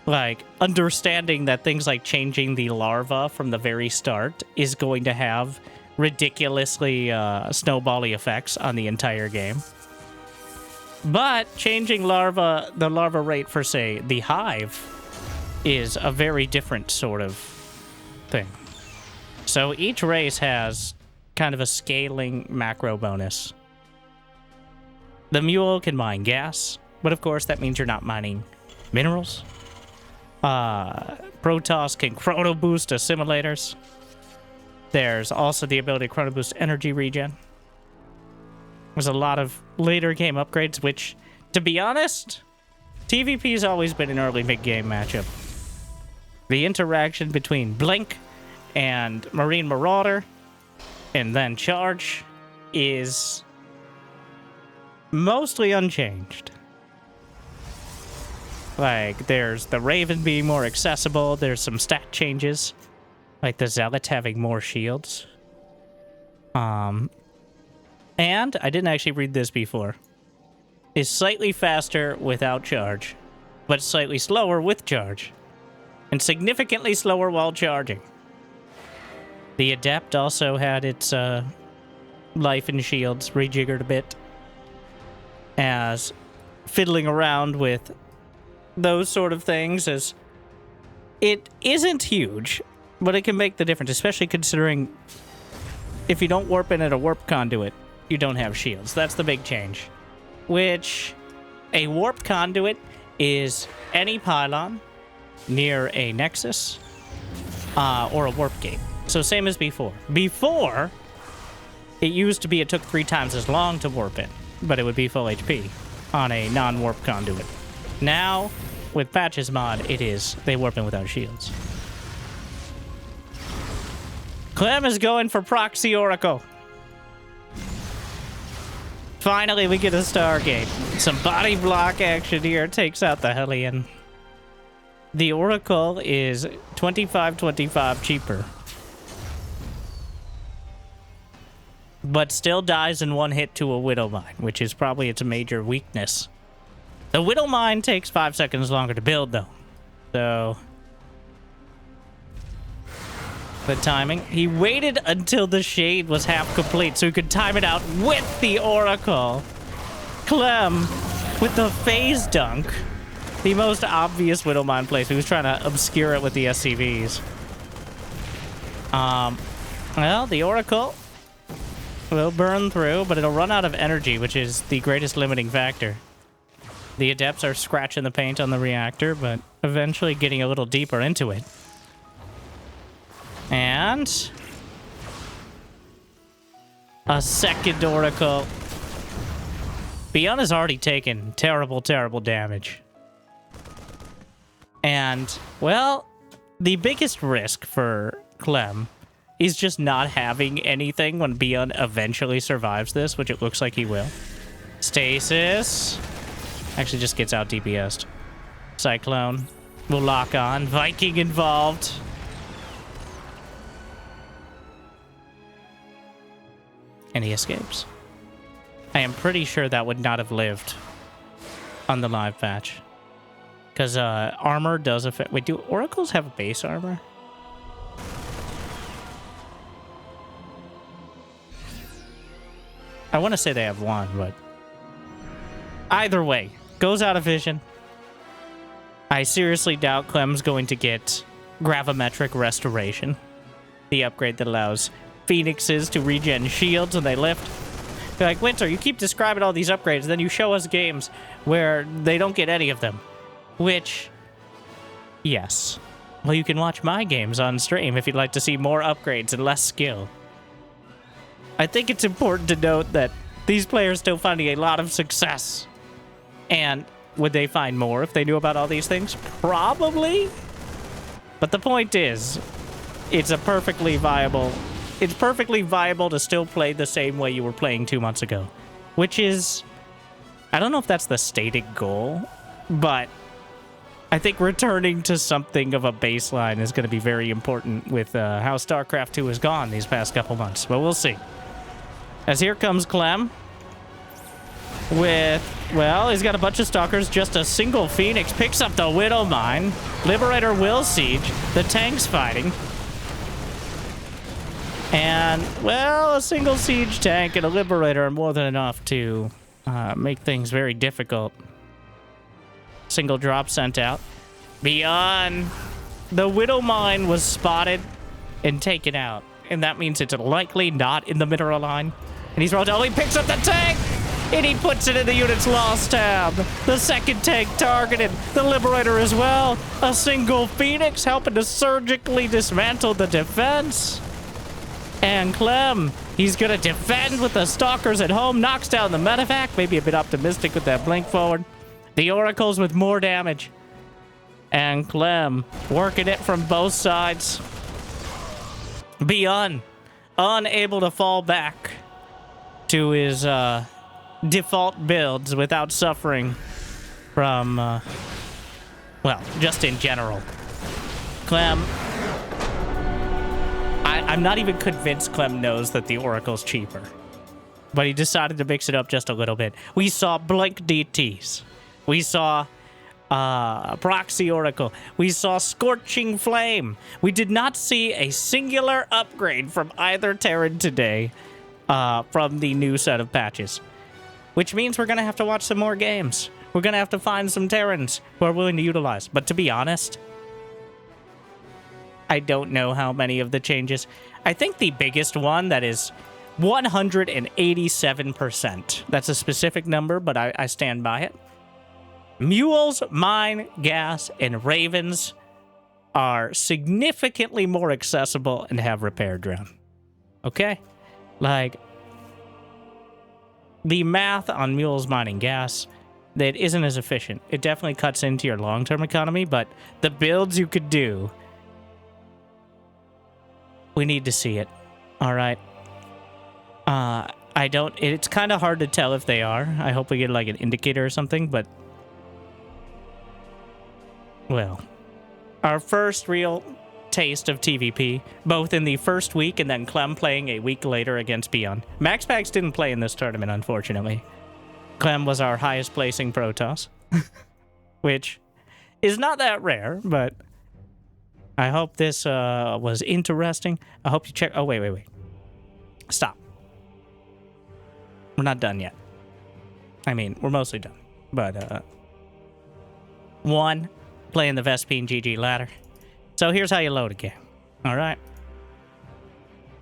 Like, understanding that things like changing the larva from the very start is going to have ridiculously snowbally effects on the entire game. But changing the larva rate for, say, the hive is a very different sort of thing. So each race has kind of a scaling macro bonus. The mule can mine gas, but of course that means you're not mining minerals. Protoss can chrono boost assimilators. There's also the ability to chrono boost energy regen. There's a lot of later game upgrades, which, to be honest, TVP's always been an early mid-game matchup. The interaction between Blink and Marine Marauder and then Charge is mostly unchanged. Like, there's the Raven being more accessible, there's some stat changes, like the Zealot having more shields. And I didn't actually read this before. Is slightly faster without charge, but slightly slower with charge, and significantly slower while charging. The Adept also had its life and shields rejiggered a bit, as fiddling around with those sort of things, as it isn't huge, but it can make the difference, especially considering if you don't warp in at a warp conduit, you don't have shields. That's the big change. Which, a warp conduit is any pylon near a nexus or a warp gate. So same as before. Before, it used to be it took 3 times as long to warp in, but it would be full HP on a non-warp conduit. Now, with Patches mod, they warp in without shields. Clem is going for Proxy Oracle. Finally, we get a Stargate. Some body block action here takes out the Hellion. The Oracle is 25 cheaper. But still dies in one hit to a Widow Mine, which is probably its major weakness. The Widow Mine takes 5 seconds longer to build, though. So... the timing. He waited until the shade was half complete so he could time it out with the Oracle. Clem with the phase dunk. The most obvious Widow Mine place. He was trying to obscure it with the SCVs. Well, the Oracle will burn through, but it'll run out of energy, which is the greatest limiting factor. The Adepts are scratching the paint on the reactor, but eventually getting a little deeper into it. And a second Oracle. ByuN has already taken terrible, terrible damage. And, well, the biggest risk for Clem is just not having anything when ByuN eventually survives this, which it looks like he will. Stasis. Actually just gets out DPS'd. Cyclone will lock on. Viking involved. And he escapes. I am pretty sure that would not have lived on the live patch. Because armor does affect... Wait, do oracles have base armor? I want to say they have one, but... either way, goes out of vision. I seriously doubt Clem's going to get gravimetric restoration. The upgrade that allows Phoenixes to regen shields when they lift. You're like, Winter, you keep describing all these upgrades, then you show us games where they don't get any of them. Which, yes. Well, you can watch my games on stream if you'd like to see more upgrades and less skill. I think it's important to note that these players still finding a lot of success. And would they find more if they knew about all these things? Probably. But the point is, it's perfectly viable to still play the same way you were playing 2 months ago. Which is, I don't know if that's the stated goal, but I think returning to something of a baseline is going to be very important with how StarCraft 2 has gone these past couple months. But we'll see. As here comes Clem with, well, he's got a bunch of stalkers, just a single Phoenix, picks up the Widow Mine. Liberator will siege. The tank's fighting. And, well, a single siege tank and a Liberator are more than enough to make things very difficult. Single drop sent out. ByuN. The Widow Mine was spotted and taken out. And that means it's likely not in the mineral line. And he's rolled. Oh, he picks up the tank! And he puts it in the unit's loss tab. The second tank targeted. The Liberator as well. A single Phoenix helping to surgically dismantle the defense. And Clem, he's going to defend with the Stalkers at home. Knocks down the medevac. Maybe a bit optimistic with that blink forward. The Oracles with more damage. And Clem working it from both sides. ByuN unable to fall back to his default builds without suffering from, well, just in general. Clem, I'm not even convinced Clem knows that the Oracle's cheaper. But he decided to mix it up just a little bit. We saw Blink DTs. We saw Proxy Oracle. We saw Scorching Flame. We did not see a singular upgrade from either Terran today from the new set of patches. Which means we're going to have to watch some more games. We're going to have to find some Terrans who are willing to utilize. But to be honest, I don't know how many of the changes. I think the biggest one that is 187%. That's a specific number, but I stand by it. Mules, Mine, Gas, and Ravens are significantly more accessible and have repair drone. Okay? Like, the math on Mules, Mine, and Gas, that isn't as efficient. It definitely cuts into your long-term economy, but the builds you could do, we need to see it. All right? It's kind of hard to tell if they are. I hope we get like an indicator or something, but well, our first real taste of TVP, both in the first week and then Clem playing a week later against ByuN. MaxPax didn't play in this tournament, unfortunately. Clem was our highest placing Protoss, which is not that rare, but I hope this was interesting. I hope you check. Oh, wait. Stop. We're not done yet. I mean, we're mostly done. But, one, playing the Vespine GG ladder. So here's how you load a game. Alright.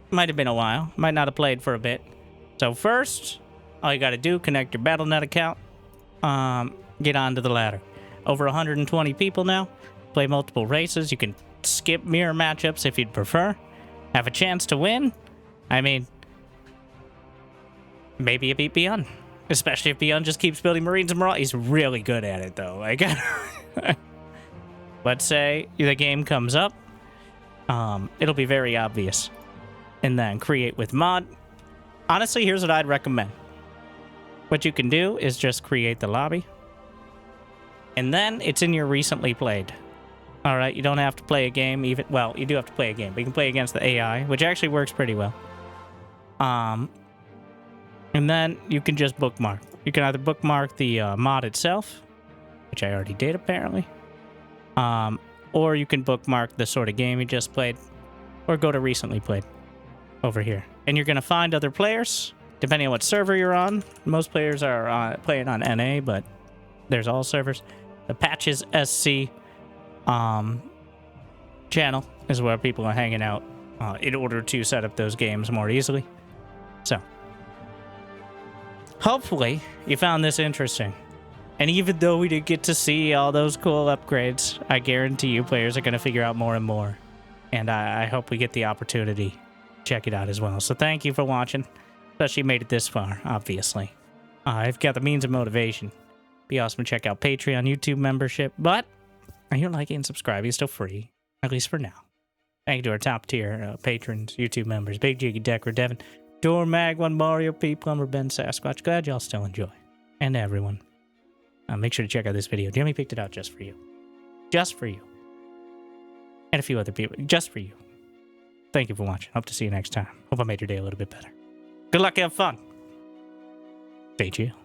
Might have been a while. Might not have played for a bit. So first, all you gotta do, connect your Battle.net account. Get onto the ladder. Over 120 people now. Play multiple races. You can skip mirror matchups if you'd prefer. Have a chance to win. I mean, maybe you beat ByuN. Especially if ByuN just keeps building Marines and Marauders. He's really good at it, though. Like, let's say the game comes up. It'll be very obvious. And then create with mod. Honestly, here's what I'd recommend. What you can do is just create the lobby. And then it's in your recently played. All right, you don't have to play a game even. Well, you do have to play a game, but you can play against the AI, which actually works pretty well. And then you can just bookmark. You can either bookmark the mod itself, which I already did apparently, or you can bookmark the sort of game you just played, or go to recently played over here. And you're going to find other players, depending on what server you're on. Most players are playing on NA, but there's all servers. The PatchesSC channel is where people are hanging out in order to set up those games more easily. So, hopefully you found this interesting. And even though we didn't get to see all those cool upgrades, I guarantee you players are going to figure out more and more. And I hope we get the opportunity to check it out as well. So thank you for watching. Especially made it this far, obviously. I've got the means of motivation. Be awesome to check out Patreon, YouTube membership. But if you're liking and subscribing, it's still free. At least for now. Thank you to our top tier patrons, YouTube members, Big Jiggy, Decker, Devin, Door, Mag, One, Mario, P, Plumber, Ben, Sasquatch. Glad y'all still enjoy. And everyone. Make sure to check out this video. Jimmy picked it out just for you. Just for you. And a few other people. Just for you. Thank you for watching. Hope to see you next time. Hope I made your day a little bit better. Good luck, have fun. Stay chill.